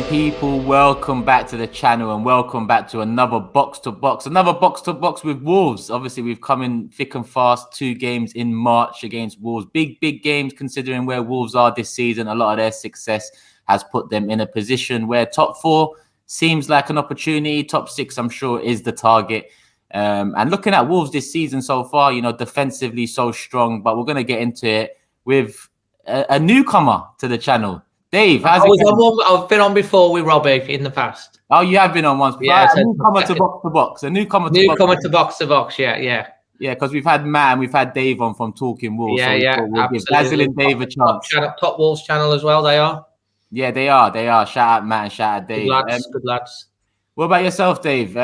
people, welcome back to the channel and welcome back to another box to box with Wolves. Obviously, we've come in thick and fast, 2 games in March against Wolves. Big games considering where Wolves are this season. A lot of their success has put them in a position where top 4 seems like an opportunity. Top 6, I'm sure, is the target. And looking at Wolves this season so far, you know, defensively so strong, but we're going to get into it with a newcomer to the channel. Dave, how's it going? I've been on before with Robbie in the past. Oh, you have been on once. Yeah, a newcomer to box to box. A newcomer to box to box. Yeah. Yeah, because we've had Matt and we've had Dave on from Talking Wolves. Yeah, so we'll give Dazzling Dave a chance. Top Wolves channel as well. They are. Yeah, they are. Shout out Matt and shout out Dave. Good lads. What about yourself, Dave?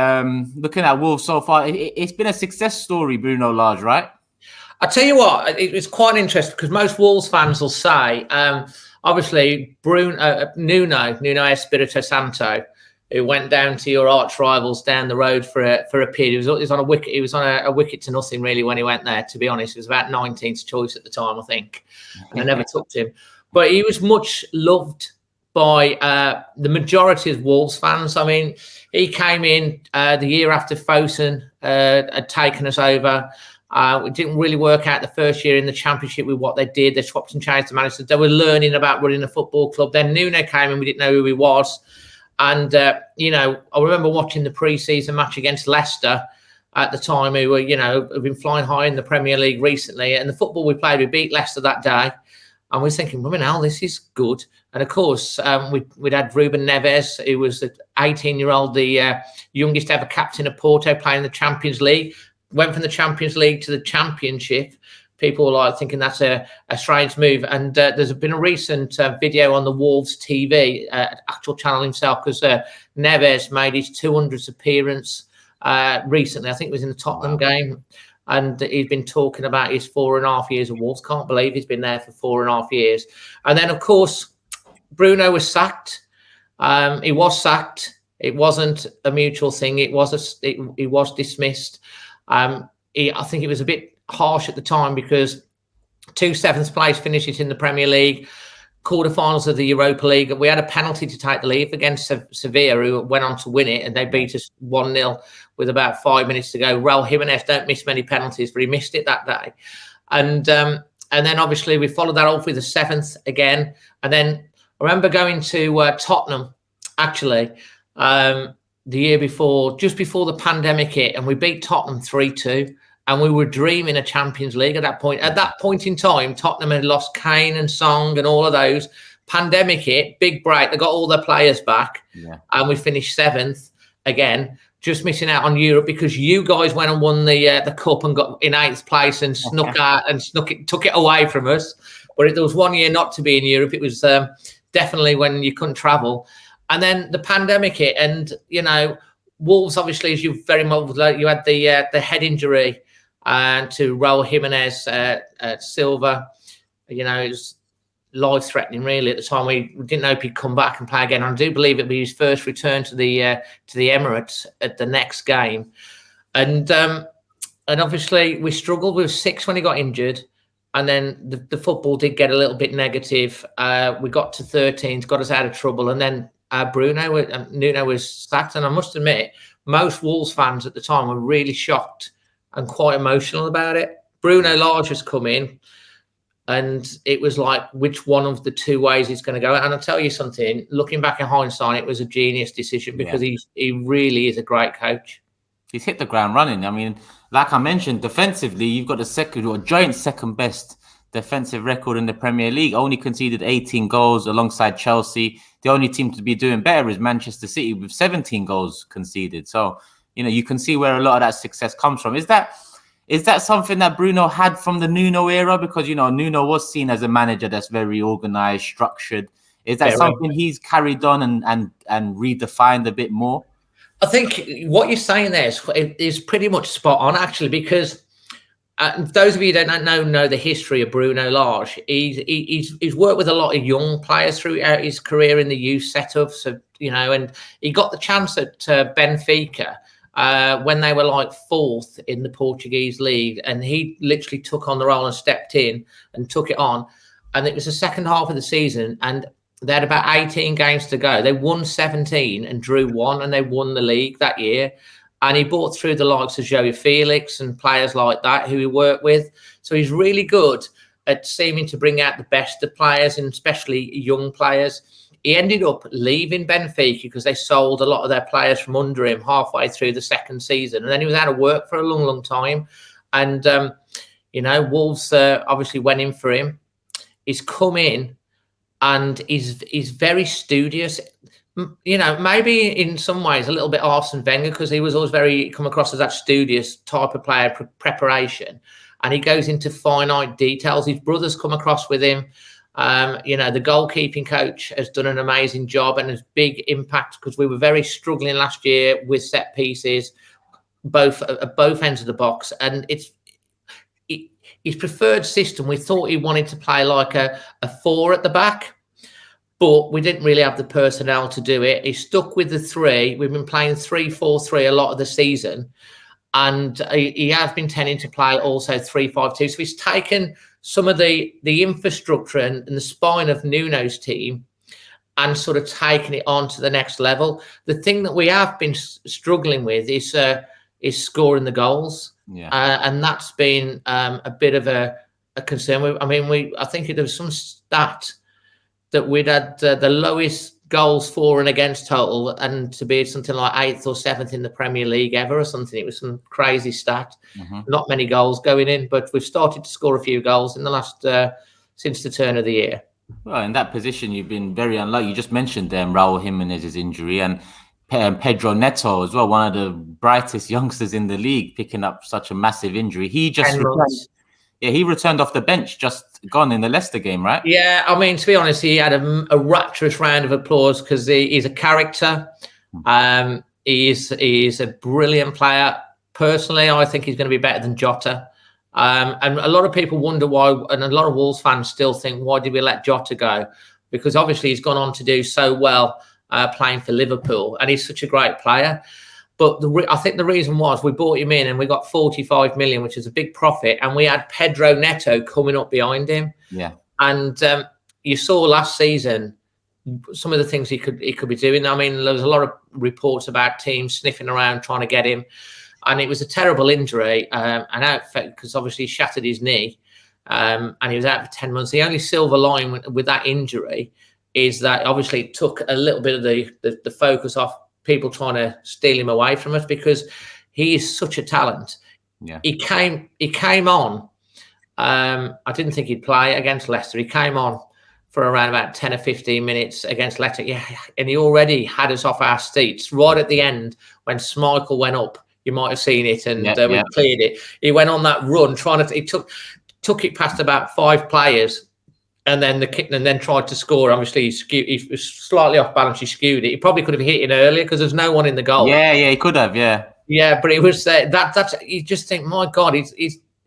Looking at Wolves so far, it's been a success story, Bruno Lage, right? I tell you what, it's quite interesting because most Wolves fans will say, obviously, Nuno Espirito Santo, who went down to your arch rivals down the road for a period. He was on a wicket. He was on a wicket to nothing really when he went there. To be honest, it was about 19th choice at the time, I think, and I never took him. But he was much loved by the majority of Wolves fans. I mean, he came in the year after Fosun had taken us over. It didn't really work out the first year in the Championship with what they did. They swapped and changed the manager. They were learning about running a football club. Then Nuno came and we didn't know who he was. And, you know, I remember watching the pre-season match against Leicester at the time, who were, you know, have been flying high in the Premier League recently. And the football we played, we beat Leicester that day. And we were thinking, women, hell, this is good. And, of course, we'd had Reuben Neves, who was the 18-year-old, the youngest ever captain of Porto, playing the Champions League. Went from the Champions League to the Championship. People were like thinking that's a strange move. And there's been a recent video on the Wolves TV, actual channel himself, because Neves made his 200th appearance recently. I think it was in the Tottenham game. And he's been talking about his 4.5 years of Wolves. Can't believe he's been there for 4.5 years. And then, of course, Bruno was sacked. He was sacked. It wasn't a mutual thing. He was dismissed. I think it was a bit harsh at the time because 2 7th place finishes in the Premier League, quarterfinals of the Europa League. We had a penalty to take the lead against Sevilla, who went on to win it, and they beat us 1-0 with about 5 minutes to go. Raul Jimenez don't miss many penalties, but he missed it that day. And then obviously we followed that up with the 7th again. And then I remember going to Tottenham, actually, the year before, just before the pandemic hit, and we beat Tottenham 3-2, and we were dreaming a Champions League at that point. At that point in time, Tottenham had lost Kane and Song and all of those. Pandemic hit, big break. They got all their players back, and we finished 7th again, just missing out on Europe because you guys went and won the cup and got in 8th place and snuck out and took it away from us. But there was 1 year not to be in Europe. It was definitely when you couldn't travel. And then the pandemic hit, and you know, Wolves obviously, as you very much you had the head injury to Raul Jimenez, Silva. You know, it was life-threatening really at the time. We didn't know if he'd come back and play again. I do believe it'd be his first return to the Emirates at the next game, and obviously we struggled. We were 6 when he got injured. And then the football did get a little bit negative. We got to 13th, got us out of trouble, and then Nuno was sacked. And I must admit, most Wolves fans at the time were really shocked and quite emotional about it. Bruno Lage has come in, and it was like, which one of the 2 ways he's going to go? And I'll tell you something, looking back in hindsight, it was a genius decision because he really is a great coach. He's hit the ground running. I mean, like I mentioned, defensively, you've got the joint second best defensive record in the Premier League. Only conceded 18 goals alongside Chelsea. The only team to be doing better is Manchester City with 17 goals conceded. So, you know, you can see where a lot of that success comes from. Is that something that Bruno had from the Nuno era? Because, you know, Nuno was seen as a manager that's very organized, structured. Is that something he's carried on and redefined a bit more? I think what you're saying there is pretty much spot on, actually, because those of you who don't know the history of Bruno Lage. He's worked with a lot of young players throughout his career in the youth setup. So, you know, and he got the chance at Benfica when they were like 4th in the Portuguese league, and he literally took on the role and stepped in and took it on. And it was the second half of the season, and they had about 18 games to go. They won 17 and drew 1, and they won the league that year. And he brought through the likes of Joey Felix and players like that who he worked with. So he's really good at seeming to bring out the best of players, and especially young players. He ended up leaving Benfica because they sold a lot of their players from under him halfway through the second season. And then he was out of work for a long, long time. And, Wolves obviously went in for him. He's come in and he's very studious. Maybe in some ways a little bit Arsene Wenger, because he was always come across as that studious type of player, preparation. And he goes into finite details. His brothers come across with him. The goalkeeping coach has done an amazing job and has big impact, because we were very struggling last year with set pieces, both ends of the box. And it's his preferred system. We thought he wanted to play like a 4 at the back, but we didn't really have the personnel to do it. He stuck with the 3. We've been playing 3-4-3 a lot of the season. And he has been tending to play also 3-5-2. So he's taken some of the infrastructure and the spine of Nuno's team and sort of taken it on to the next level. The thing that we have been struggling with is scoring the goals. Yeah. And that's been a bit of a concern. I think there was some stat that we'd had the lowest goals for and against total, and to be something like 8th or 7th in the Premier League ever or something. It was some crazy stat. Not many goals going in, but we've started to score a few goals in the last since the turn of the year. Well, in that position, you've been very unlucky. You just mentioned Raul Jimenez's injury, and Pedro Neto as well, one of the brightest youngsters in the league, picking up such a massive injury. He just returned off the bench, just gone in the Leicester game, right? Yeah, to be honest, he had a rapturous round of applause because he's a character. He's a brilliant player. Personally, I think he's going to be better than Jota. And a lot of people wonder why, and a lot of Wolves fans still think, why did we let Jota go? Because obviously he's gone on to do so well playing for Liverpool, and he's such a great player. But I think the reason was we bought him in and we got 45 million, which is a big profit. And we had Pedro Neto coming up behind him. Yeah. And you saw last season some of the things he could be doing. There was a lot of reports about teams sniffing around trying to get him. And it was a terrible injury, an outfit, because obviously he shattered his knee. And he was out for 10 months. The only silver line with that injury is that obviously it took a little bit of the focus off people trying to steal him away from us, because he is such a talent. Yeah, he came on. I didn't think he'd play against Leicester. He came on for around about 10 or 15 minutes against Leicester. Yeah, and he already had us off our seats right at the end when Schmeichel went up. You might have seen it, and we cleared it. He went on that run he took it past about 5 players. And then tried to score. Obviously, he was slightly off balance. He skewed it. He probably could have hit it earlier because there's no one in the goal. Yeah, he could have. Yeah, but it was that's you just think, my God, he was,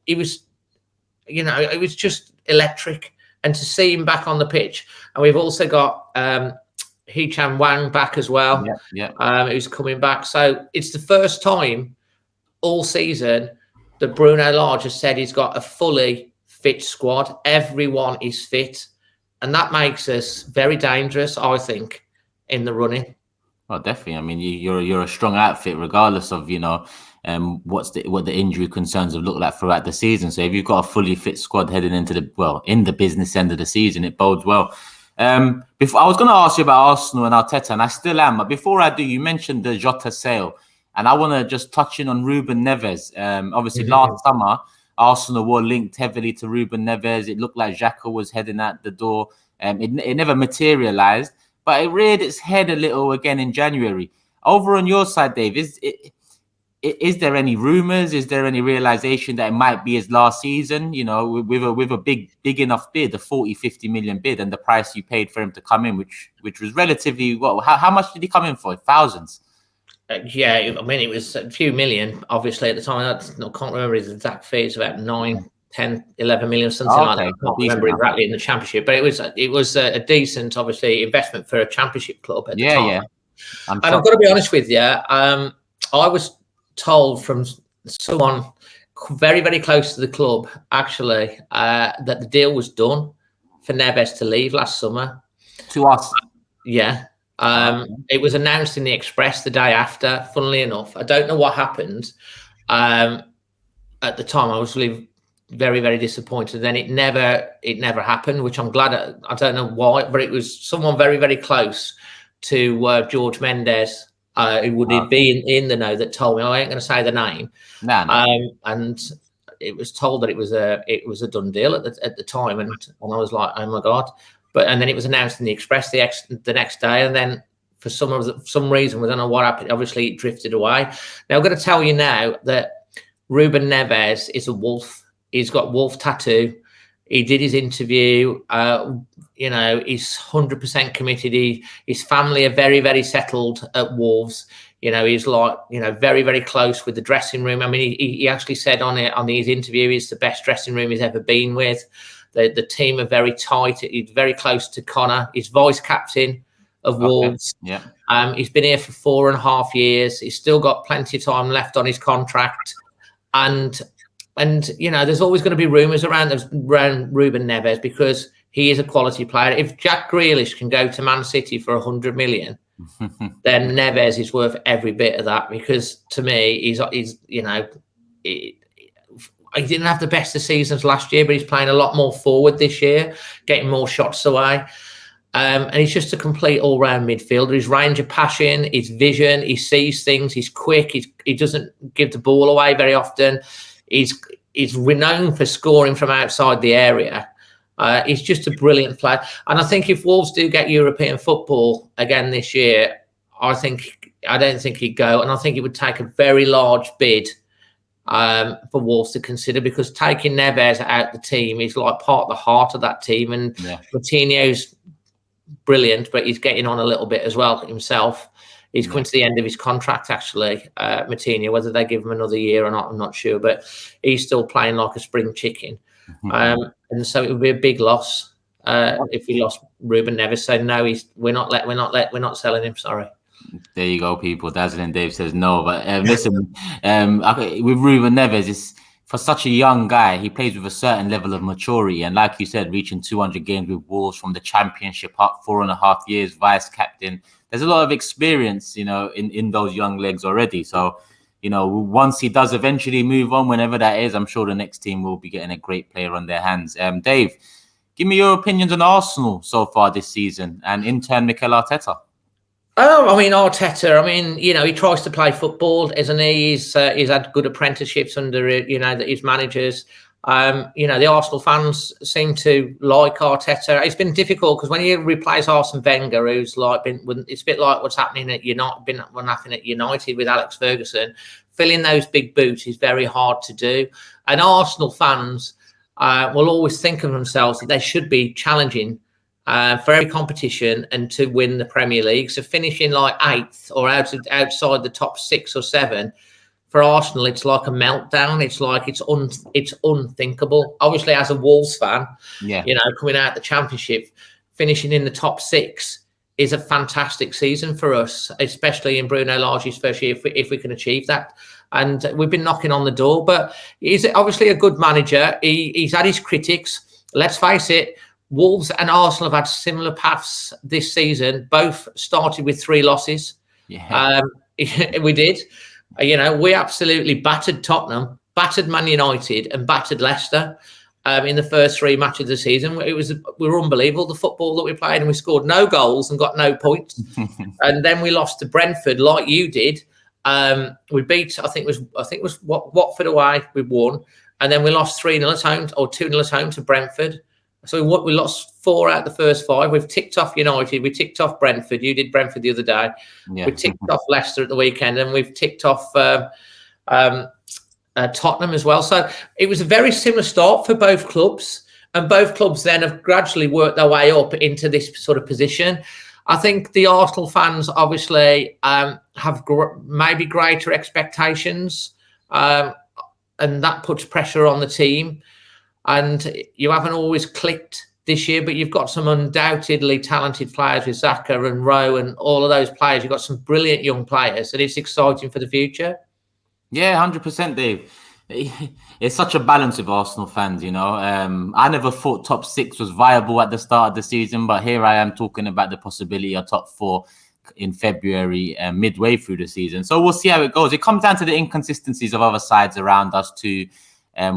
it was just electric. And to see him back on the pitch, and we've also got Hee-Chan Wang back as well. Who's coming back. So it's the first time all season that Bruno Lage has said he's got a fully fit squad. Everyone is fit, and that makes us very dangerous, I think, in the running. Well, definitely. You're a strong outfit, regardless of what the injury concerns have looked like throughout the season. So if you've got a fully fit squad heading into in the business end of the season, it bodes well. Before, I was going to ask you about Arsenal and Arteta, and I still am. But before I do, you mentioned the Jota sale, and I want to just touch in on Reuben Neves. Obviously, last summer, Arsenal were linked heavily to Reuben Neves. It looked like Xhaka was heading out the door. It never materialized, but it reared its head a little again in January. Over on your side, Dave, is there any rumors? Is there any realization that it might be his last season? With a big enough bid, a 40-50 million bid, and the price you paid for him to come in, which was relatively well. How much did he come in for? Thousands. It was a few million, obviously, at the time. I can't remember his exact fee. It's about 9, 10, 11 million, something like that. I can't remember exactly in the Championship, but it was a decent, obviously, investment for a Championship club at the time. Yeah. And I've got to be honest with you, I was told from someone very, very close to the club, actually, that the deal was done for Neves to leave last summer. To us. Yeah. It was announced in the Express the day after, funnily enough. I don't know what happened. At the time, I was really very, very disappointed. Then it never happened, which I'm glad. I don't know why, but it was someone very, very close to George Mendes, who would be in the know, that told me. I ain't going to say the name. No. And it was told that it was a done deal at the time, and I was like, oh my god. And then it was announced in the Express the next day, and then for some reason, we don't know what happened. Obviously, it drifted away. Now, I'm going to tell you now that Reuben Neves is a wolf. He's got wolf tattoo. He did his interview. He's 100% committed. His family are very, very settled at Wolves. He's like, very, very close with the dressing room. I mean, he actually said on his interview, it's the best dressing room he's ever been with. The team are very tight. He's very close to Connor. He's vice captain of Wolves. Yeah. He's been here for 4.5 years. He's still got plenty of time left on his contract. And there's always going to be rumours around Reuben Neves, because he is a quality player. If Jack Grealish can go to Man City for 100 million, then Neves is worth every bit of that, because to me, he didn't have the best of seasons last year, but he's playing a lot more forward this year, getting more shots away. And he's just a complete all-round midfielder. His range of passion, his vision, he sees things, he's quick, he doesn't give the ball away very often. He's renowned for scoring from outside the area. He's just a brilliant player. And I think if Wolves do get European football again this year, I don't think he'd go. And I think it would take a very large bid for Wolves to consider, because taking Neves out the team is like part of the heart of that team. And Coutinho's brilliant, but he's getting on a little bit as well himself. He's coming to the end of his contract, actually, Coutinho. Whether they give him another year or not, I'm not sure. But he's still playing like a spring chicken. And so it would be a big loss if we lost Reuben Neves. So no, we're not selling him. Sorry. There you go, people. Dazzling Dave says no, but listen, with Reuben Neves, it's for such a young guy. He plays with a certain level of maturity, and like you said, reaching 200 games with Wolves from the Championship up, 4.5 years, vice captain. There's a lot of experience, in those young legs already. So, once he does eventually move on, whenever that is, I'm sure the next team will be getting a great player on their hands. Dave, give me your opinions on Arsenal so far this season, and in turn, Mikel Arteta. Oh, I mean, Arteta, he tries to play football, isn't he? He's had good apprenticeships under, his managers. The Arsenal fans seem to like Arteta. It's been difficult because when you replace Arsene Wenger, who's it's a bit like what's happening at United with Alex Ferguson. Filling those big boots is very hard to do. And Arsenal fans will always think of themselves that they should be challenging for every competition and to win the Premier League. So finishing like 8th or outside the top 6 or 7, for Arsenal, it's like a meltdown. It's like it's unthinkable. Obviously, as a Wolves fan, coming out the Championship, finishing in the top 6 is a fantastic season for us, especially in Bruno Lage's first year, if we can achieve that. And we've been knocking on the door, but he's obviously a good manager. He's had his critics. Let's face it, Wolves and Arsenal have had similar paths this season. Both started with 3 losses. Yeah. We did. We absolutely battered Tottenham, battered Man United, and battered Leicester in the first 3 matches of the season. We were unbelievable, the football that we played, and we scored no goals and got no points. And then we lost to Brentford, like you did. We beat, I think it was Watford away. We won, and then we lost 3-0 at home or 2-0 at home to Brentford. So we lost 4 out of the first 5. We've ticked off United. We ticked off Brentford. You did Brentford the other day. Yeah. We ticked off Leicester at the weekend, and we've ticked off Tottenham as well. So it was a very similar start for both clubs, and both clubs then have gradually worked their way up into this sort of position. I think the Arsenal fans obviously have maybe greater expectations, and that puts pressure on the team. And you haven't always clicked this year, but you've got some undoubtedly talented players with Xhaka and Rowe and all of those players. You've got some brilliant young players, and it's exciting for the future. Yeah, 100%, Dave. It's such a balance with Arsenal fans, you know. I never thought top 6 was viable at the start of the season, but here I am talking about the possibility of top 4 in February, midway through the season. So we'll see how it goes. It comes down to the inconsistencies of other sides around us too.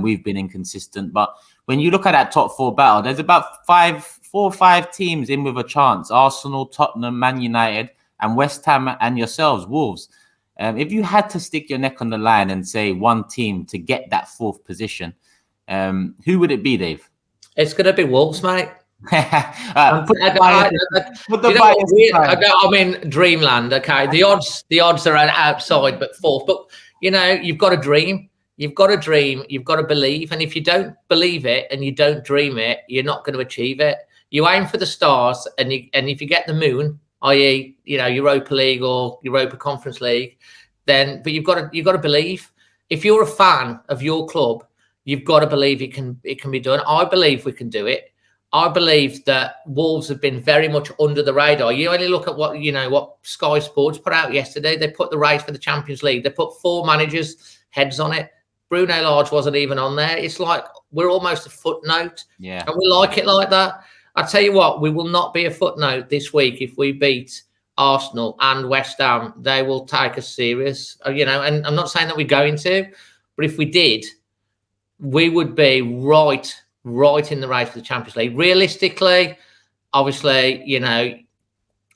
We've been inconsistent, but when you look at that top 4 battle, there's about 4 or 5 teams in with a chance: Arsenal, Tottenham, Man United, and West Ham, and yourselves, Wolves. If you had to stick your neck on the line and say one team to get that 4th position, who would it be, Dave? It's going to be Wolves, mate. I mean, dreamland. Okay, the odds are outside, but 4th. But you know, you've got to dream. You've got to dream. You've got to believe. And if you don't believe it and you don't dream it, you're not going to achieve it. You aim for the stars, and if you get the moon, i.e., you know, Europa League or Europa Conference League, then you've got to believe. If you're a fan of your club, you've got to believe it can be done. I believe we can do it. I believe that Wolves have been very much under the radar. You only look at what Sky Sports put out yesterday. They put the race for the Champions League. They put 4 managers' heads on it. Bruno Lage wasn't even on there. It's like we're almost a footnote. Yeah. And we like it like that. I tell you what, we will not be a footnote this week if we beat Arsenal and West Ham. They will take us serious, and I'm not saying that we're going to, but if we did, we would be right in the race for the Champions League. Realistically, obviously,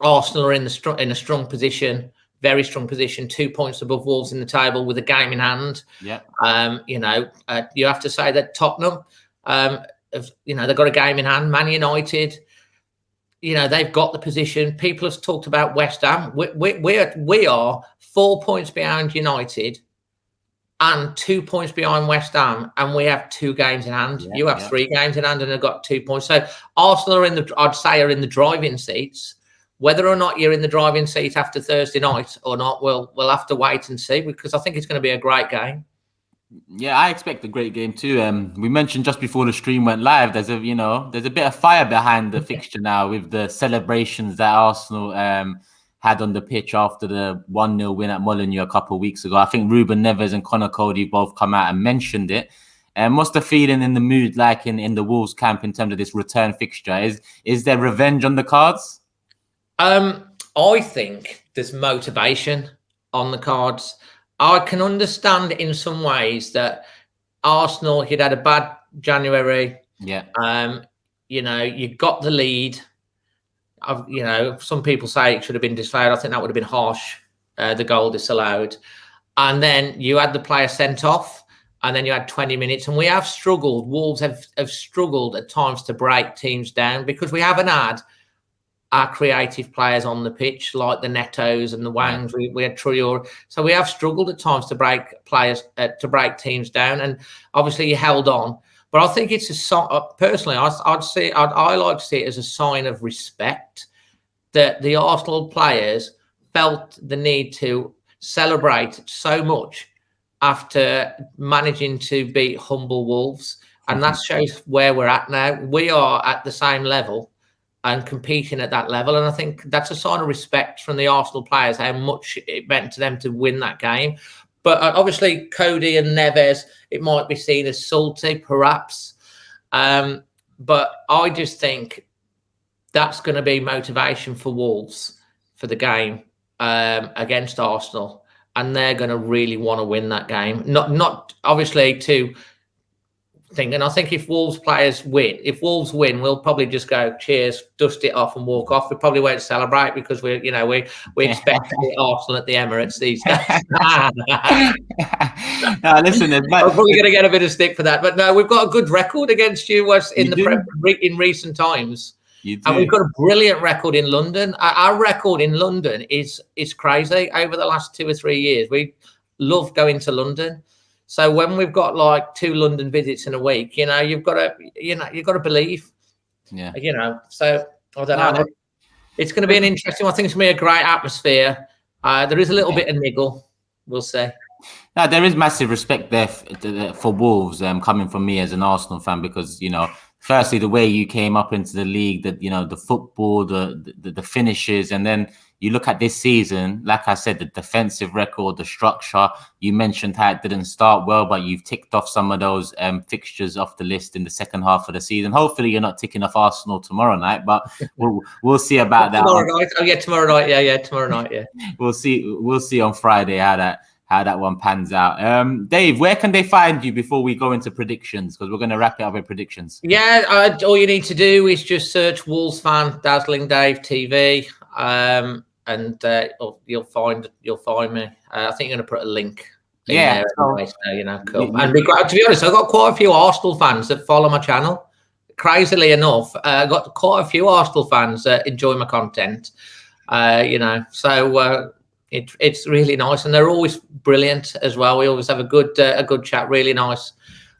Arsenal are in a strong position, very strong position, 2 points above Wolves in the table with a game in hand. Yeah. You have to say that Tottenham, they've got a game in hand. Man United, they've got the position. People have talked about West Ham. We are 4 points behind United and 2 points behind West Ham, and we have 2 games in hand. You have 3 games in hand, and they've got 2 points. So Arsenal are in the driving seats. Whether or not you're in the driving seat after Thursday night or not, we'll have to wait and see, because I think it's going to be a great game. Yeah, I expect a great game too. We mentioned just before the stream went live, there's a bit of fire behind the fixture now with the celebrations that Arsenal had on the pitch after the 1-0 win at Molineux a couple of weeks ago. I think Reuben Neves and Conor Cody both come out and mentioned it. What's the feeling in the mood like in the Wolves camp in terms of this return fixture? Is there revenge on the cards? I think there's motivation on the cards. I can understand in some ways that Arsenal had a bad January. Yeah. You got the lead. Some people say it should have been disallowed. I think that would have been harsh, the goal disallowed. And then you had the player sent off, and then you had 20 minutes. And we have struggled. Wolves have struggled at times to break teams down, because we haven't had our creative players on the pitch, like the Netos and the Wangs. We had Traore. So we have struggled at times to break break teams down. And obviously you held on. But I think it's personally, I like to see it as a sign of respect that the Arsenal players felt the need to celebrate so much after managing to beat humble Wolves. And that shows where we're at now. We are at the same level and competing at that level. And I think that's a sign of respect from the Arsenal players, how much it meant to them to win that game. But obviously, Cody and Neves, it might be seen as salty, perhaps. But I just think that's going to be motivation for Wolves for the game against Arsenal. And they're going to really want to win that game. Not obviously to think. And I think if Wolves win, we'll probably just go, cheers, dust it off and walk off. We probably won't celebrate, because we expect to be Arsenal at the Emirates these days. No, listen, I'm probably going to get a bit of stick for that. But no, we've got a good record against you in recent times. And we've got a brilliant record in London. Our record in London is crazy. Over the last 2 or 3 years, we love going to London. So when we've got like 2 London visits in a week, you've got to believe. Yeah. So I don't know. It's going to be an interesting one. I think it's going to be a great atmosphere. There is a little bit of niggle. We'll see. No, there is massive respect there for Wolves coming from me as an Arsenal fan, because, firstly, the way you came up into the league, that, you know, the football, the finishes, and then you look at this season, like I said, the defensive record, the structure. You mentioned how it didn't start well, but you've ticked off some of those fixtures off the list in the second half of the season. Hopefully you're not ticking off Arsenal tomorrow night, but we'll see about that. Tomorrow night. Oh yeah, tomorrow night. Yeah, tomorrow night. Yeah. We'll see on Friday how that one pans out. Dave, where can they find you before we go into predictions? Because we're going to wrap it up with predictions. Yeah, all you need to do is just search Wolves fan Dazzling Dave TV, and you'll find me. I think you're going to put a link. Yeah, anyway, so, you know, cool. And to be honest, I've got quite a few Arsenal fans that follow my channel. Crazily enough, I've got quite a few Arsenal fans that enjoy my content. You know, so. It's really nice, and they're always brilliant as well. We always have a good chat, really nice,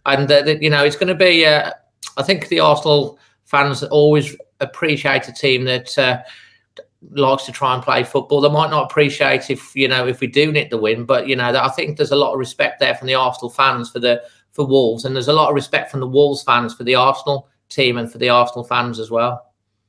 and you know, it's going to be. I think the Arsenal fans always appreciate a team that likes to try and play football. They might not appreciate if we do nick the win, but you know, I think there's a lot of respect there from the Arsenal fans for Wolves, and there's a lot of respect from the Wolves fans for the Arsenal team and for the Arsenal fans as well.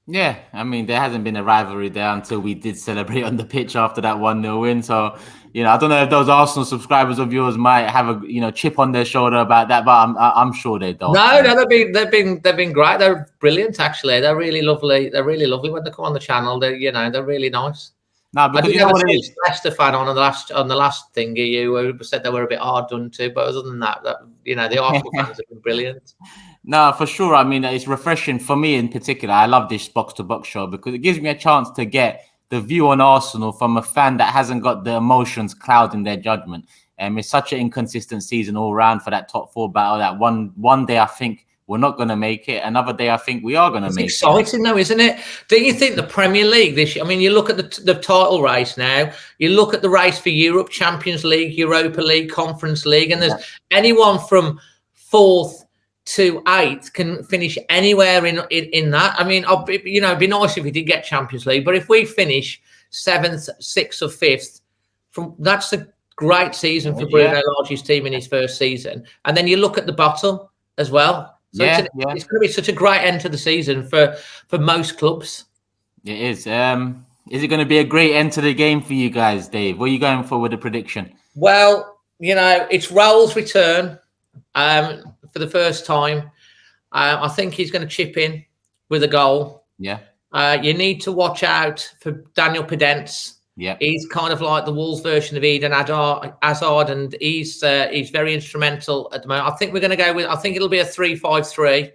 Yeah, I mean, there hasn't been a rivalry there until we did celebrate on the pitch after that 1-0 win. So, you know, I don't know if those Arsenal subscribers of yours might have a chip on their shoulder about that, but I'm sure they don't. No, they've been great. They're brilliant, actually. They're really lovely. They're really lovely when they come on the channel. They're really nice. No, because you know what it is. Leicester fan on the last thing you said they were a bit hard done to, but other than that, the Arsenal fans have been brilliant. No, for sure. I mean, it's refreshing for me in particular. I love this box-to-box show because it gives me a chance to get the view on Arsenal from a fan that hasn't got the emotions clouding their judgment. It's such an inconsistent season all round for that top four battle. That one day I think we're not going to make it. Another day I think we are going to make it. It's exciting though, isn't it? Don't you think the Premier League this year? I mean, you look at the title race now. You look at the race for Europe, Champions League, Europa League, Conference League, and there's anyone from 4th to 8th can finish anywhere in that. I mean, it'd be nice if we did get Champions League, but if we finish 7th, 6th, or 5th, that's a great season for Bruno Lage's team in his first season. And then you look at the bottom as well. So it's going to be such a great end to the season for most clubs. It is. Is it going to be a great end to the game for you guys, Dave? What are you going for with the prediction? Well, it's Raul's return. For the first time, I think he's going to chip in with a goal. Yeah. You need to watch out for Daniel Podence. Yeah. He's kind of like the Wolves version of Eden Hazard, and he's very instrumental at the moment. I think we're going to go with. I think it'll be a 3-5-3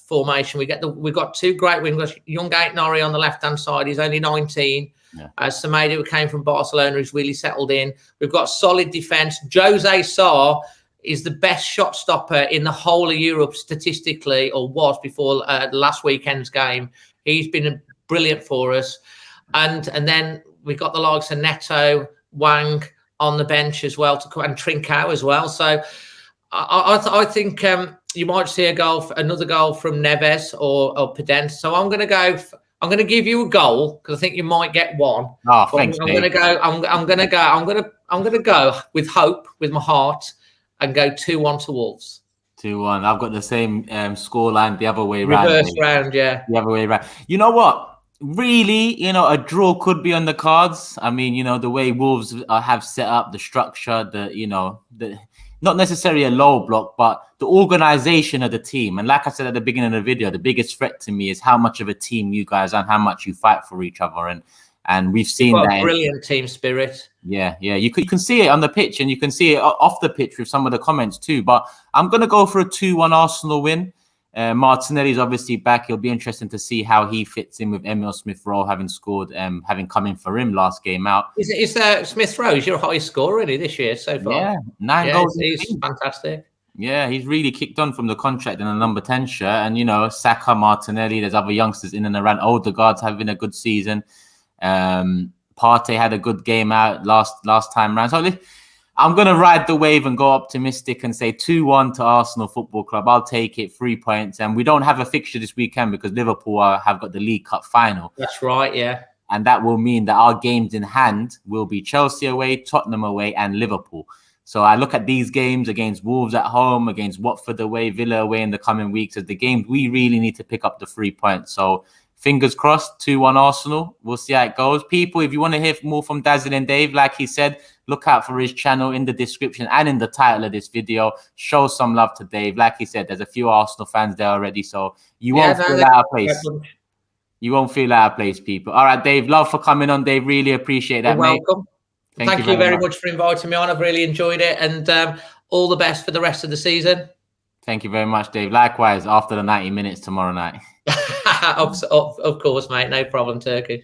formation. We've got two great wingers. Young Nori on the left hand side. He's only 19. Yeah. Semedo, who came from Barcelona, who's really settled in. We've got solid defence. Jose Sarr is the best shot stopper in the whole of Europe statistically, or was before last weekend's game. He's been brilliant for us. And then we've got the likes of Neto, Wang on the bench as well, and Trincao as well. So I think you might see another goal from Neves or Podence. So I'm going to give you a goal because I think you might get one. Oh, thanks, I'm going to go with hope, with my heart, and go 2-1 to Wolves. 2-1. I've got the same scoreline the other way around. Reverse round, yeah. The other way around. You know what? Really, a draw could be on the cards. I mean, the way Wolves have set up the structure, the not necessarily a low block, but the organization of the team. And like I said at the beginning of the video, the biggest threat to me is how much of a team you guys are and how much you fight for each other. And we've seen that. Brilliant team spirit. Yeah. You can see it on the pitch, and you can see it off the pitch with some of the comments too. But I'm going to go for a 2-1 Arsenal win. Martinelli's obviously back. It'll be interesting to see how he fits in with Emile Smith-Rowe, having scored, having come in for him last game out. Is Smith-Rowe's your highest scorer really this year so far? Yeah, 9 goals. He's fantastic. Yeah, he's really kicked on from the contract in a number 10 shirt. And, Saka, Martinelli, there's other youngsters in and around. Odegaard's having a good season. Partey had a good game out last time round. So I'm going to ride the wave and go optimistic and say 2-1 to Arsenal Football Club. I'll take it, 3 points. And we don't have a fixture this weekend because Liverpool have got the League Cup final. That's right, yeah. And that will mean that our games in hand will be Chelsea away, Tottenham away, and Liverpool. So I look at these games against Wolves at home, against Watford away, Villa away in the coming weeks as the games we really need to pick up the 3 points. So fingers crossed, 2-1 Arsenal. We'll see how it goes. People, if you want to hear more from Dazzling Dave, like he said, look out for his channel in the description and in the title of this video. Show some love to Dave. Like he said, there's a few Arsenal fans there already, so you won't feel out of place. You won't feel out of place, people. All right, Dave, love for coming on, Dave. Really appreciate that, You're welcome. Mate. Thank you very much for inviting me on. I've really enjoyed it, and all the best for the rest of the season. Thank you very much, Dave. Likewise, after the 90 minutes tomorrow night. Of course, mate. No problem, Turkish.